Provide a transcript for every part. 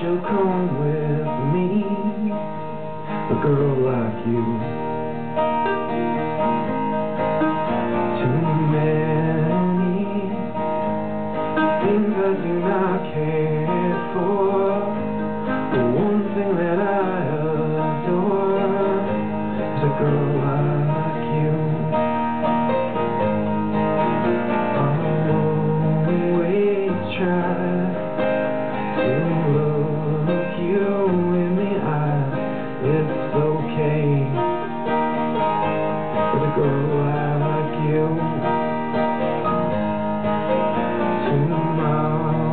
she'll come with me, a girl like you. Too many things I do not care for. The one thing that I adore is a girl like you. Always try to look you in the eye. It's okay with a girl like you. Tomorrow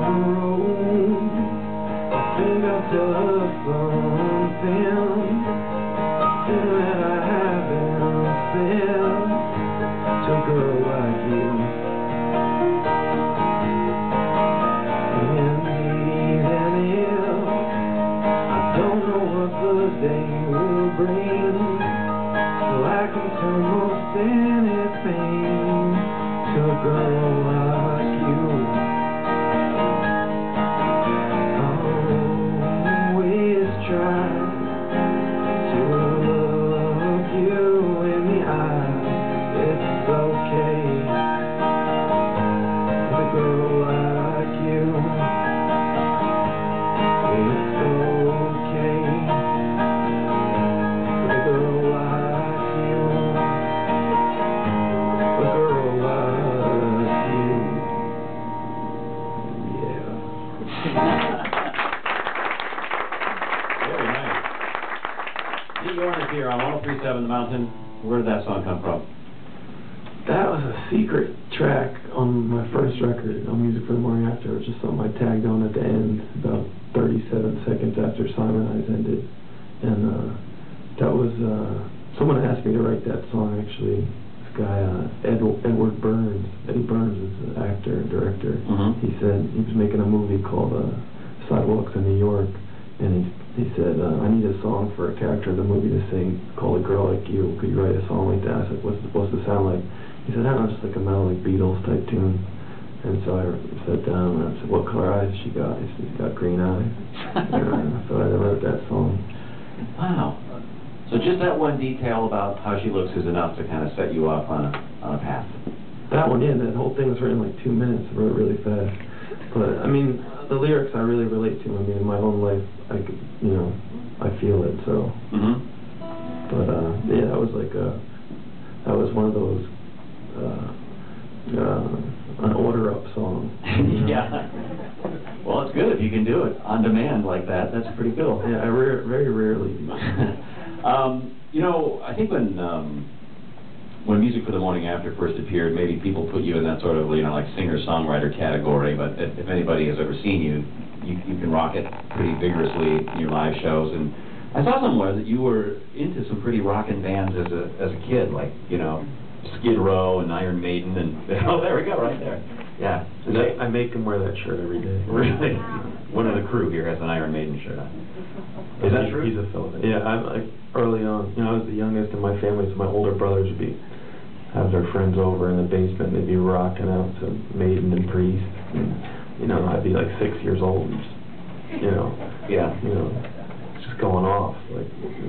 I think I'll tell her something that I haven't said to a girl like you. And even if I don't know what the day will bring, so I can tell most anything to a girl like you. Always try to look you in the eye. It's okay with a girl like you. It's okay with a girl like you. A girl like you. Yeah. Very nice. Yorn is here on 103.7 The Mountain. Where did that song come from? That was a secret track on my first record, on Music for the Morning After. It was just something I tagged on at the end, about 37 seconds after Simon Eyes ended. And that was, someone asked me to write that song, actually. This guy, Edward Burns, Eddie Burns is an actor and director. He said he was making a movie called Sidewalks in New York, and he said, I need a song for a character in the movie to sing called A Girl Like You. Could you write a song like that? I said, what's it supposed to sound like? He said, I don't know, just like a metal, like Beatles type tune. And so I sat down and I said, what color eyes has she got? He said, she's got green eyes. So I wrote that song. Wow. So just that one detail about how she looks is enough to kind of set you off on a path. That one, yeah, that whole thing was written in like 2 minutes. I wrote it really fast. But, I mean, the lyrics I really relate to. I mean, in my own life, I could, you know, I feel it, so. But, yeah, that was like that was one of those, an order-up song. Yeah. Well, it's good if you can do it on demand like that. That's pretty cool. Yeah, I very rarely do. You know, I think when Music for the Morning After first appeared, maybe people put you in that sort of, you know, like singer-songwriter category, but if anybody has ever seen you, you can rock it pretty vigorously in your live shows. And I saw somewhere that you were into some pretty rockin' bands as a kid, like, you know, Skid Row and Iron Maiden, and oh, there we go, right there. Yeah. I make him wear that shirt every day. Really? One of the crew here has an Iron Maiden shirt on. Is that true? He's a fellow. Yeah, I'm like early on. You know, I was the youngest in my family, so my older brothers would have their friends over in the basement. They'd be rocking out to Maiden and Priest. And, you know, I'd be like 6 years old, and just, you know, just going off like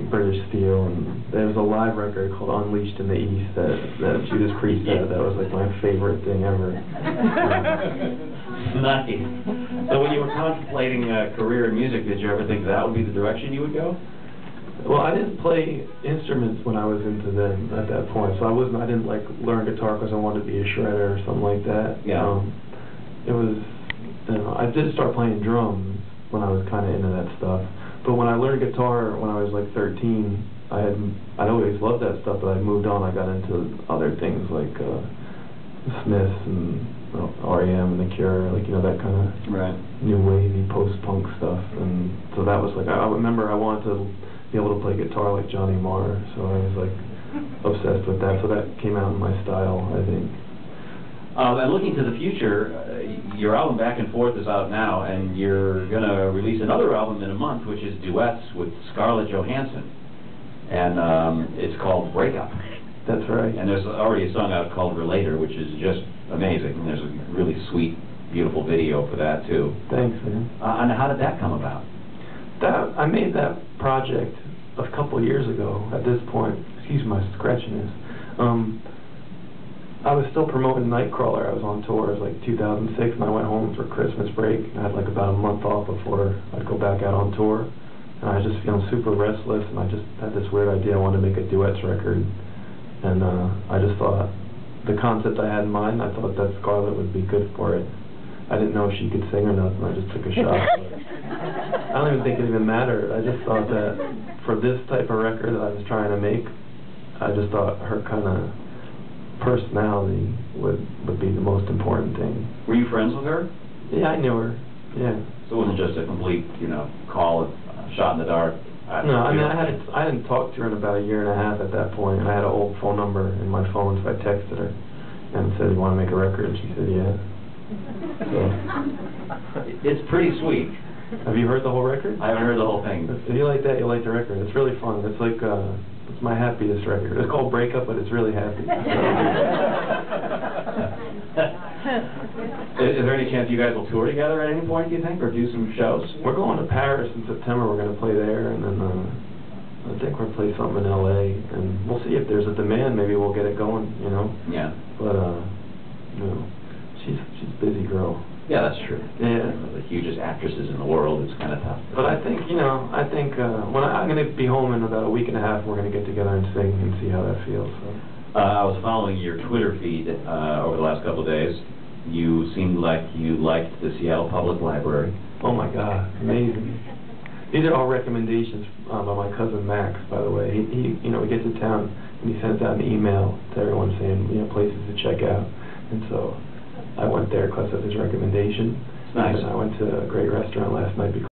British Steel. And there was a live record called Unleashed in the East that Judas Priest had. That was like my favorite thing ever. Nice. So when you were contemplating a career in music, did you ever think that would be the direction you would go? Well, I didn't play instruments when I was into them at that point, so I didn't like learn guitar because I wanted to be a shredder or something like that. Yeah. It was, you know, I did start playing drums when I was kind of into that stuff. But when I learned guitar when I was like 13, I'd always loved that stuff, but I moved on. I got into other things like Smiths and R.E.M. and The Cure, like, you know, that kind of new wavy post-punk stuff. And so that was like, I remember I wanted to be able to play guitar like Johnny Marr, so I was like obsessed with that. So that came out in my style, I think. And looking to the future, your album Back and Forth is out now, and you're going to release another album in a month, which is duets with Scarlett Johansson. And it's called Breakup. That's right. And there's already a song out called Relator, which is just amazing. And there's a really sweet, beautiful video for that, too. Thanks, man. And how did that come about? I made that project a couple years ago. At this point, excuse my scratchiness. I was still promoting Nightcrawler. I was on tour. It was like 2006, and I went home for Christmas break. I had like about a month off before I'd go back out on tour. And I was just feeling super restless, and I just had this weird idea I wanted to make a duets record. And I just thought, the concept I had in mind, I thought that Scarlett would be good for it. I didn't know if she could sing or nothing. I just took a shot. I don't even think it even mattered. I just thought that for this type of record that I was trying to make, I just thought her kind of personality would be the most important thing. Were you friends with her? Yeah, I knew her. Yeah. So it wasn't just a complete, call, shot in the dark? No, I mean, I hadn't talked to her in about a year and a half at that point. I had an old phone number in my phone, so I texted her and said, "You want to make a record?" And she said, "Yeah." So. It's pretty sweet. Have you heard the whole record? I haven't heard the whole thing. If you like that, you'll like the record. It's really fun. It's like, it's my happiest record. It's called Breakup, but it's really happy. Is there any chance you guys will tour together at any point, do you think, or do some shows? We're going to Paris in September. We're going to play there, and then I think we'll play something in L.A., and we'll see if there's a demand. Maybe we'll get it going, Yeah. But, she's a busy girl. Yeah, that's true. Yeah. One of the hugest actresses in the world. It's kind of tough. But I think, when I'm going to be home in about a week and a half, we're going to get together and sing and see how that feels. So. I was following your Twitter feed over the last couple of days. You seemed like you liked the Seattle Public Library. Oh my God, amazing. These are all recommendations by my cousin Max, by the way. He we get to town and he sends out an email to everyone saying, places to check out. And so I went there because of his recommendation. Nice. And I went to a great restaurant last night because